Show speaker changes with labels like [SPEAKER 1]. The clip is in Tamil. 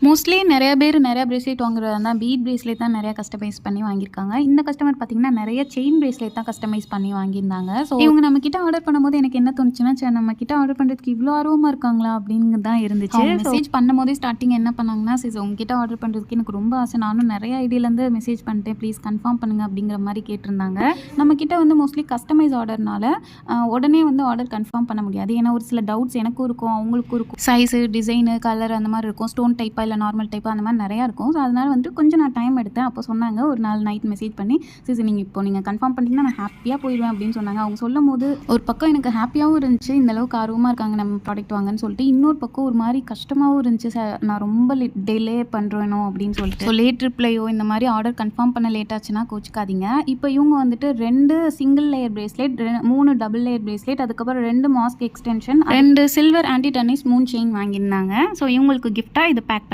[SPEAKER 1] மோஸ்ட்லி நெறைய பேர் நெறைய பிரேஸ்லெட் வாங்குறதா இருந்தா, பீட் பிரேஸ்லெட் தான் நெறைய கஸ்டமைஸ் பண்ணி வாங்கியிருக்காங்க. இந்த கஸ்டமர் பார்த்தீங்கன்னா, நெறைய செயின் பிரேஸ்லெட் தான் கஸ்டமைஸ் பண்ணி வாங்கியிருந்தாங்க. ஸோ இவங்க நம்ம கிட்ட ஆர்டர் பண்ணும்போது எனக்கு என்ன தோணுச்சுன்னா, ச்சே நம்ம கிட்ட ஆர்டர் பண்ணுறதுக்கு இவ்ளோ ஆர்வமா இருக்காங்களா? அப்படின்னு தான் இருந்துச்சு. மெசேஜ் பண்ணும்போதே ஸ்டார்ட்டிங் என்ன பண்ணாங்கன்னா, சிஸ் உங்ககிட்ட ஆர்டர் பண்ணுறதுக்கு எனக்கு ரொம்ப ஆசை. நானும் நெறைய ஐடியிலேருந்து மெசேஜ் பண்ணிட்டேன். ப்ளீஸ் கன்ஃபார்ம் பண்ணுங்க அப்படிங்கிற மாரி கேட்டிருந்தாங்க. நம்ம கிட்ட வந்து மோஸ்ட்லி கஸ்டமைஸ் ஆர்டர்னால உடனே வந்து ஆர்டர் கன்ஃபார்ம் பண்ண முடியாது. ஏன்னா ஒரு சில டவுட்ஸ் எனக்கும் இருக்கும், அவங்களுக்கும் இருக்கும். சைஸு, டிசைனு, கலர் அந்த மாரி இருக்கும். ஸ்டோன் டைப்பா இல்ல நார்மல் டைப்பா அந்த மாதிரி நிறையா இருக்கும். ஸோ அதனால வந்துட்டு கொஞ்சம் நான் டைம் எடுத்தேன். அப்போ சொன்னாங்க ஒரு நாள் நைட் மெசேஜ் பண்ணி, சிஸ் நீங்கள் கன்ஃபார்ம் பண்ணிட்டீங்கன்னா நான் ஹாப்பியாக போயிடுவேன் அப்படின்னு சொன்னாங்க. அவங்க சொல்லும் போது ஒரு பக்கம் எனக்கு ஹாப்பியாகவும் இருந்துச்சு, இந்த அளவுக்கு ஆர்வமாக இருக்காங்க நம்ம ப்ராடக்ட் வாங்கன்னு சொல்லிட்டு. இன்னொரு பக்கம் ஒரு மாதிரி கஷ்டமாகவும் இருந்துச்சு, நான் ரொம்ப டிலே பண்ணுறேனோ அப்படின்னு சொல்லிட்டு. ஸோ லேட் ரிப்ளையோ இந்த மாதிரி ஆர்டர் கன்ஃபார்ம் பண்ண லேட் ஆச்சுன்னா கோச்சிக்காதீங்க. இப்போ இவங்க வந்துட்டு 2 single layer bracelet, 3 double layer bracelet, அதுக்கப்புறம் 2 mask extension, 2 silver anti tarnish moon chain வாங்கியிருந்தாங்க. ஸோ இவங்களுக்கு கிஃப்டாக இதை பேக் பண்ணி